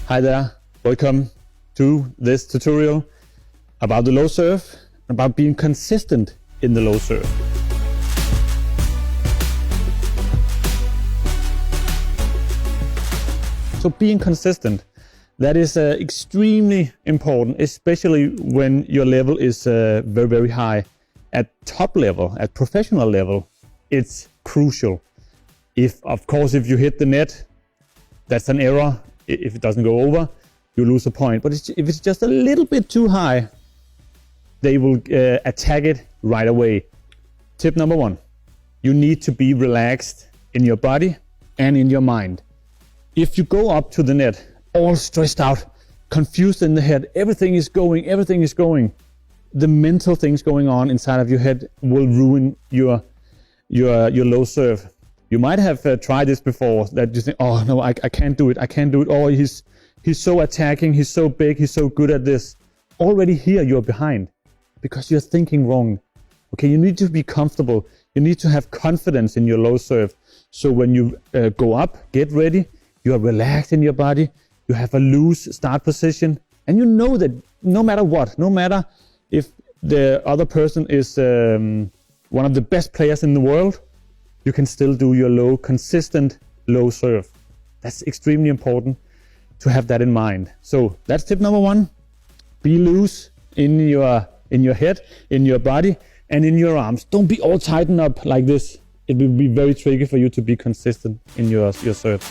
Hi there, welcome to this tutorial about the low serve, about being consistent in the low serve. So being consistent, that is extremely important, especially when your level is very, very high. At top level, at professional level, it's crucial. If you hit the net, that's an error. If it doesn't go over, you lose a point. But if it's just a little bit too high, they will attack it right away. Tip number 1, you need to be relaxed in your body and in your mind. If you go up to the net, all stressed out, confused in the head, everything is going, the mental things going on inside of your head will ruin your low serve. You might have tried this before, that you think, oh no, I can't do it. Oh, he's so attacking, he's so big, he's so good at this. Already here you're behind because you're thinking wrong. Okay, you need to be comfortable. You need to have confidence in your low serve. So when you go up, get ready, you are relaxed in your body, you have a loose start position, and you know that no matter what, no matter if the other person is one of the best players in the world, you can still do your consistent low serve. That's extremely important to have that in mind. So that's tip number 1. Be loose in your head, in your body, and in your arms. Don't be all tightened up like this. It will be very tricky for you to be consistent in your serve.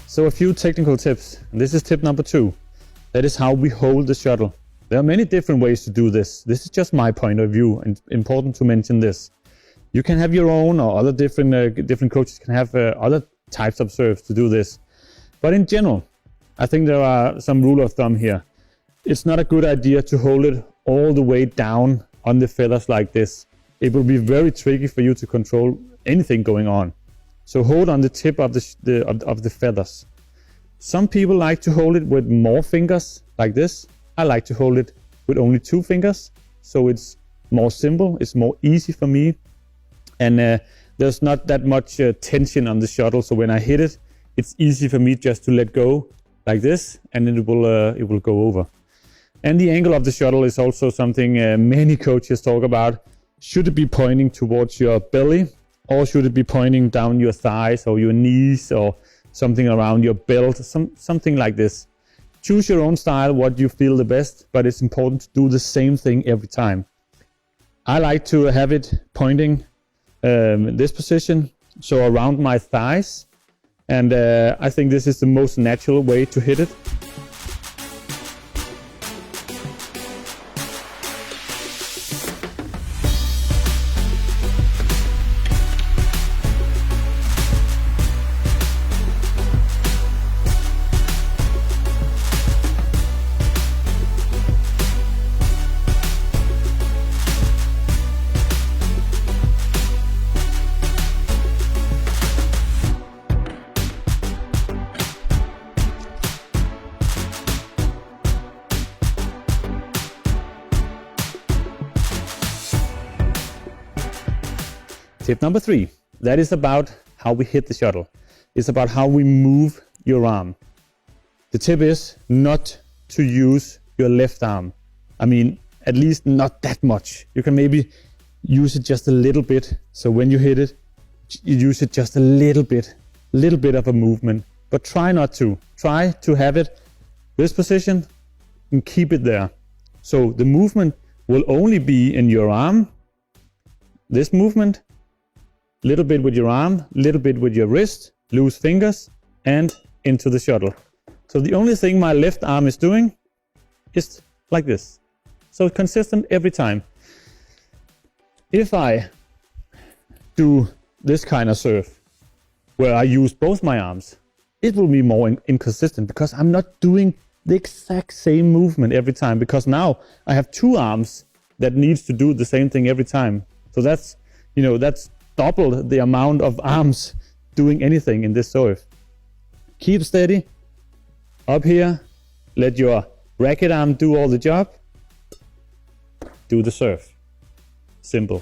So a few technical tips. This is tip number 2. That is how we hold the shuttle. There are many different ways to do this. This is just my point of view, and important to mention this. You can have your own, or other different coaches can have other types of serves to do this. But in general, I think there are some rule of thumb here. It's not a good idea to hold it all the way down on the feathers like this. It will be very tricky for you to control anything going on. So hold on the tip of the feathers. Some people like to hold it with more fingers, like this. I like to hold it with only 2 fingers, so it's more simple, it's more easy for me, and there's not that much tension on the shuttle. So when I hit it, it's easy for me just to let go like this, and then it will go over. And the angle of the shuttle is also something many coaches talk about. Should it be pointing towards your belly? Or should it be pointing down your thighs or your knees or something around your belt, something like this. Choose your own style, what you feel the best, but it's important to do the same thing every time. I like to have it pointing in this position, so around my thighs, and I think this is the most natural way to hit it. Tip number 3, that is about how we hit the shuttle. It's about how we move your arm. The tip is not to use your left arm. I mean, at least not that much. You can maybe use it just a little bit. So when you hit it, you use it just a little bit of a movement, but try not to. Try to have it this position and keep it there. So the movement will only be in your arm, this movement, little bit with your arm, little bit with your wrist, loose fingers, and into the shuttle. So the only thing my left arm is doing is like this. So consistent every time. If I do this kind of serve, where I use both my arms, it will be more inconsistent because I'm not doing the exact same movement every time, because now I have 2 arms that needs to do the same thing every time. So that's double the amount of arms doing anything in this serve. Keep steady. Up here, let your racket arm do all the job. Do the serve. Simple.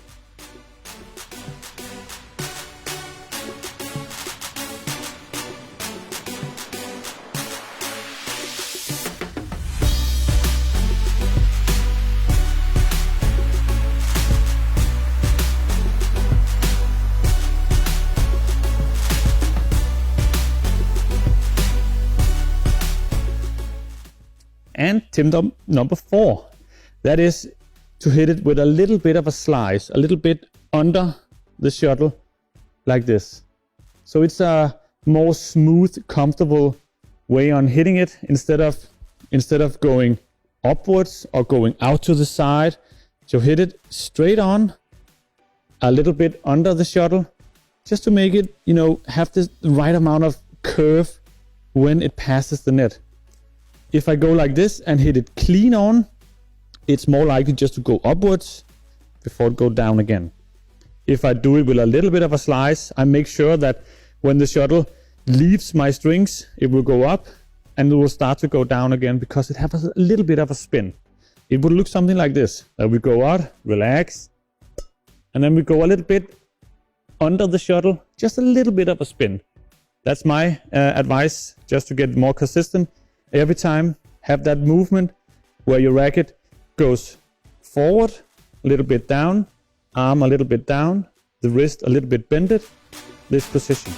And tip number 4, that is to hit it with a little bit of a slice, a little bit under the shuttle, like this. So it's a more smooth, comfortable way on hitting it instead of going upwards or going out to the side. So hit it straight on, a little bit under the shuttle, just to make it, have the right amount of curve when it passes the net. If I go like this and hit it clean on, it's more likely just to go upwards before it goes down again. If I do it with a little bit of a slice, I make sure that when the shuttle leaves my strings, it will go up and it will start to go down again because it has a little bit of a spin. It would look something like this. We go out, relax, and then we go a little bit under the shuttle, just a little bit of a spin. That's my advice, just to get more consistent. Every time, have that movement where your racket goes forward, a little bit down, arm a little bit down, the wrist a little bit bended, this position.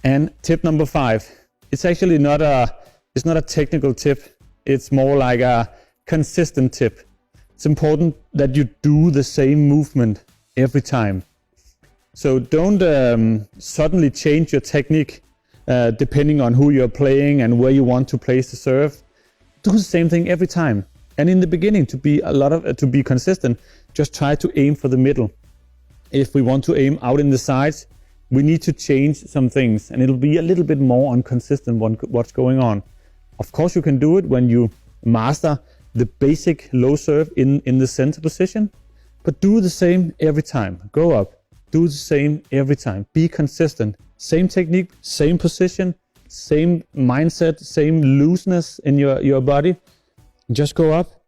And tip number 5, it's actually not a technical tip. It's more like a consistent tip. It's important that you do the same movement every time. So don't suddenly change your technique depending on who you're playing and where you want to place the serve. Do the same thing every time. And in the beginning, to be consistent, just try to aim for the middle. If we want to aim out in the sides, we need to change some things, and it'll be a little bit more inconsistent what's going on. Of course, you can do it when you master the basic low serve in the center position, but do the same every time. Go up, do the same every time. Be consistent. Same technique, same position, same mindset, same looseness in your body. Just go up,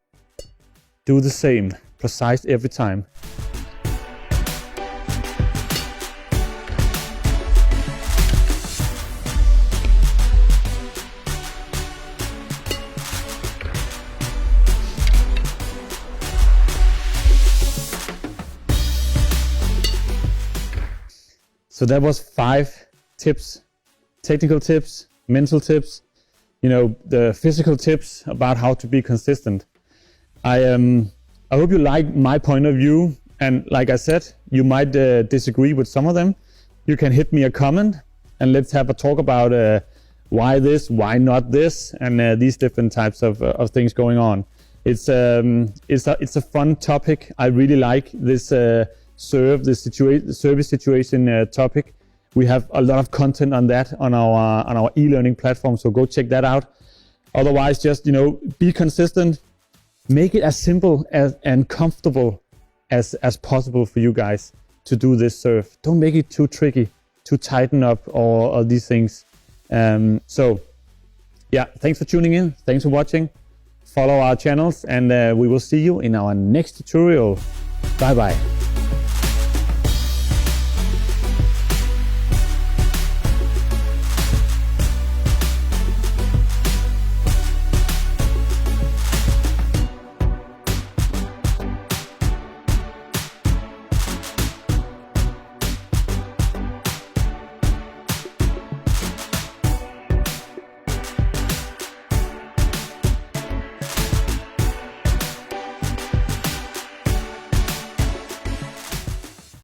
do the same, precise every time. So that was 5 tips, technical tips, mental tips, the physical tips about how to be consistent. I hope you like my point of view. And like I said, you might disagree with some of them. You can hit me a comment and let's have a talk about why this, why not this, and these different types of things going on. It's a fun topic. I really like this service situation topic. We have a lot of content on that on our e-learning platform, so go check that out. Otherwise, just be consistent, make it as simple and comfortable as possible for you guys to do this serve. Don't make it too tricky, to tighten up or these things. So yeah, thanks for tuning in, thanks for watching. Follow our channels, and we will see you in our next tutorial. Bye bye.